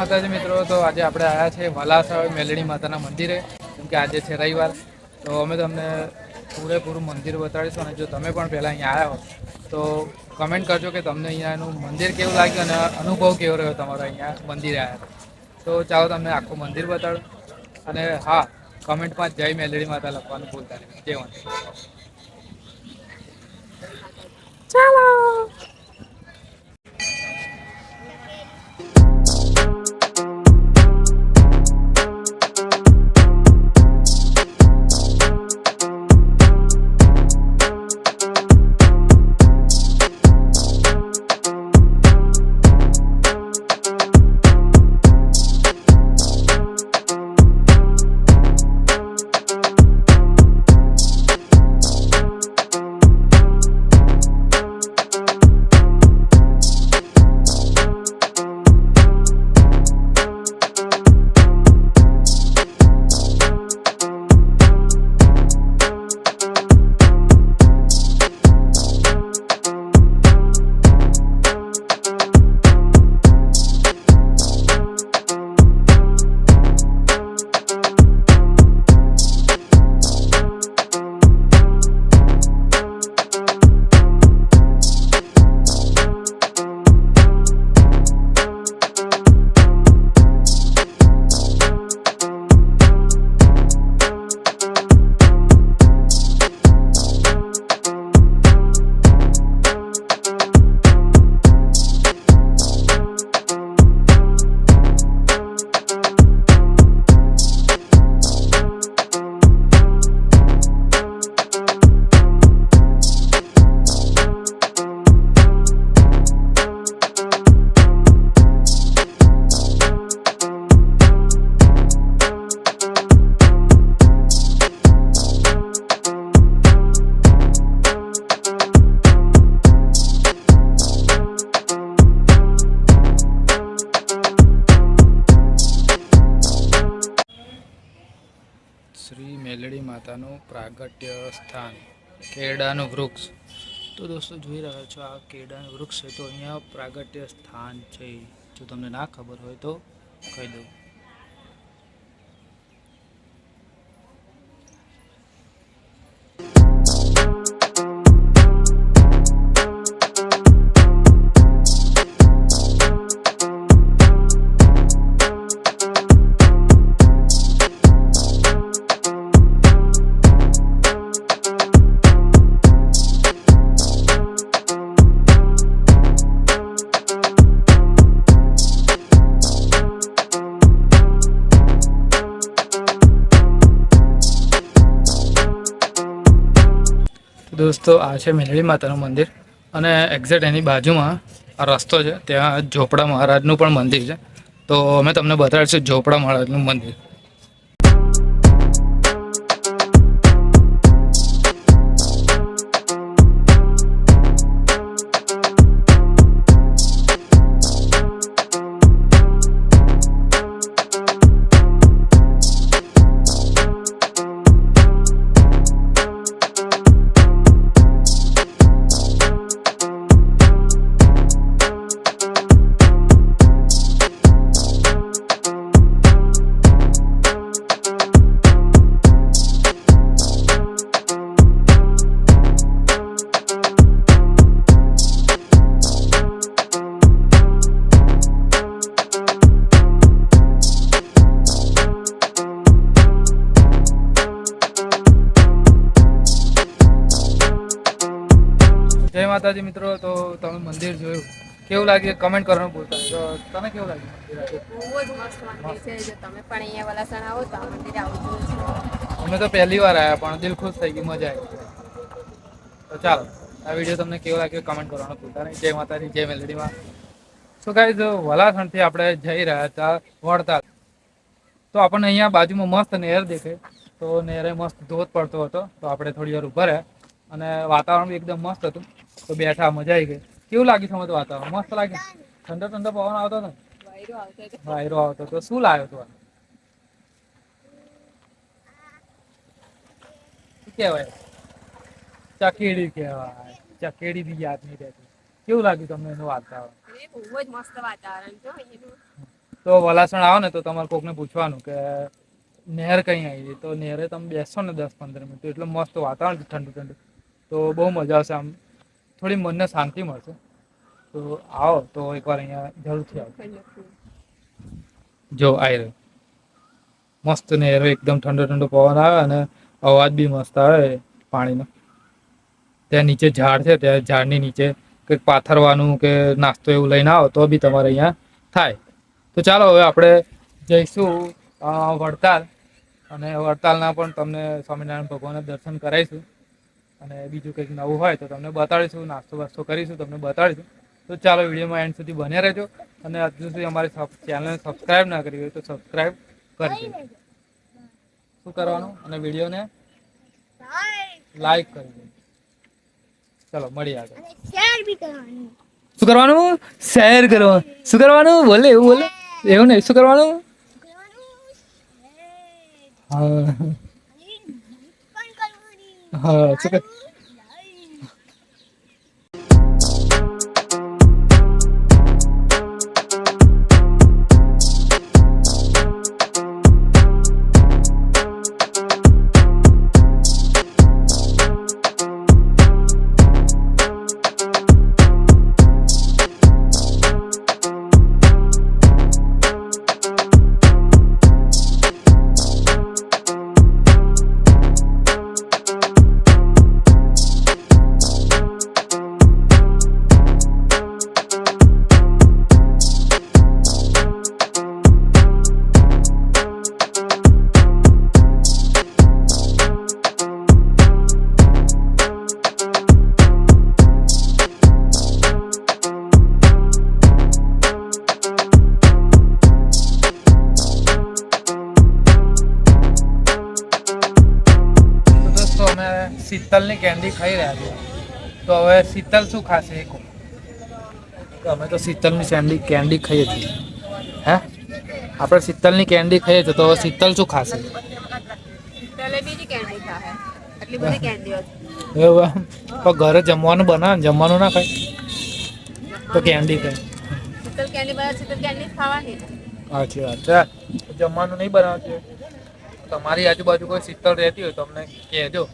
માતાજી મિત્રો, તો આજે આપણે આવ્યા છે વલાસા મેલડી માતાના મંદિરે, કેમ કે આજે છે રવિવાર. તો અમે તમને પૂરેપૂરું મંદિર બતાડીશું, અને જો તમે પણ પહેલાં અહીંયા આવ્યા હો તો કમેન્ટ કરજો કે તમને અહીંયાનું મંદિર કેવું લાગ્યું અને અનુભવ કેવો રહ્યો તમારો અહીંયા મંદિરે આવ્યા. તો ચાલો તમને આખું મંદિર બતાડું. અને હા, કમેન્ટમાં જય મેલડી માતા લખવાનું ભૂલતા નહીં. જય માતા. ચાલો. શ્રી મેલડી માતાનું પ્રાગટ્ય સ્થાન, કેરડાનું વૃક્ષ. તો દોસ્તો જોઈ રહ્યા છો, આ કેરડાનું વૃક્ષ છે. તો અહીંયા પ્રાગટ્ય સ્થાન છે. જો તમને ના ખબર હોય તો કહી દઉં. દોસ્તો આ છે મેલડી માતાનું મંદિર, અને એક્ઝેક્ટ એની બાજુમાં આ રસ્તો છે, ત્યાં ઝોપડા મહારાજનું પણ મંદિર છે. તો અમે તમને બતાડીશું ઝોપડા મહારાજનું મંદિર. જય માતાજી મિત્રો, તો તમે મંદિર જોયું, કેવું લાગ્યું કમેન્ટ કરવાનું ભૂલતા નહીં. તો તને કેવું લાગ્યું? બહુ જ મસ્ત મંદિર છે. જો તમે પણ અહીંયા વલાસણ આવો તો આ મંદિરે આવજો. અમે તો પહેલી વાર આવ્યા, પણ દિલ ખુશ થઈ ગઈ, મજા આવી. તો ચાલો, આ વિડીયો તમને કેવો લાગ્યો કમેન્ટ કરવાનું ભૂલતા નહીં. જય માતાજી, જય મેલડીમાં. તો ગાઈઝ, વલાસણથી આપણે જઈ રહ્યા હતા વડતાલ. તો આપણને અહીંયા બાજુમાં મસ્ત નહેર દેખાય. તો નહેરે મસ્ત ધોધ પડતો હતો. તો આપણે થોડી વાર ઊભા રહ્યા, અને વાતાવરણ બી એકદમ મસ્ત હતું. તો બેઠા, મજા આવી ગઈ. કેવું લાગ્યું તમને વાતાવરણ? મસ્ત લાગ્યું. ઠંડો ઠંડો પવન આવતો હતો, વાયરો આવતો. તો શું લાવ્યો તું? શું કહેવાય? ચકેડી કહેવાય. ચકેડી બી યાદ નહીં રહેતી. કેવું લાગ્યું તમને એનું વાતાવરણ? બહુ જ મસ્ત વાતાવરણ છે. તો વલાસણ આવો ને તો તમારે કોકને પૂછવાનું કે નહેર કઈ આવી તો નહેરે તમે બેસો ને 10-15 મિનિટ તો એટલું મસ્ત વાતાવરણ છે ઠંડુ ઠંડુ તો બહુ મજા આવશે આમ થોડી મનને શાંતિ મળશે તો આવો તો એકવાર અહીંયા જરૂરથી આવો જો આવી રહ્યો મસ્ત નહેર એકદમ ઠંડો ઠંડો પવન આવે અને અવાજ બી મસ્ત આવે પાણીનો ત્યાં નીચે ઝાડ છે ત્યાં ઝાડની નીચે કંઈક પાથરવાનું કે નાસ્તો એવું લઈને આવો તો બી તમારે અહીંયા થાય તો ચાલો હવે આપણે જઈશું વડતાલ અને વડતાલના પણ તમને સ્વામિનારાયણ ભગવાનના દર્શન કરાવીશું અને બીજું કંઈક નવું હોય તો તમને બતાડીશું નાસ્તો વાસ્તો કરીશું તમને બતાડીશું તો ચાલો વિડીયોમાં એન્ડ સુધી બન્યા રહેજો અને હજુ સુધી અમારી ચેનલને સબસ્ક્રાઈબ ના કરી હોય તો સબસ્ક્રાઈબ કરી દેજો શું કરવાનું અને વિડીયોને લાઈક કરી દેજો ચલો મળીએ આગળ શું કરવાનું શેર કરવાનું શું કરવાનું બોલે એવું બોલે એવું નહીં શું કરવાનું હા હા શું કર શીતલની કેન્ડી ખાઈ રહ્યા છીએ તો હવે શીતલ શું ખાશે એ કહો તો અમે તો શીતલની કેન્ડી ખાઈએ છીએ હે આપણે શીતલની કેન્ડી ખાઈએ છીએ તો હવે શીતલ શું ખાશે બીજી કેન્ડી ખાશે આટલી બધી કેન્ડીઓ એવું એમ તો ઘરે જમવાનું બનાવે જમવાનું ના ખાય તો કેન્ડી ખાય શીતલ કેન્ડી બનાવે શીતલ કેન્ડી ખાવાની સાચી વાત છે જમવાનું નહીં બનાવતી તમારી આજુબાજુ કોઈ શીતલ રહેતી હોય તો અમને કહેજો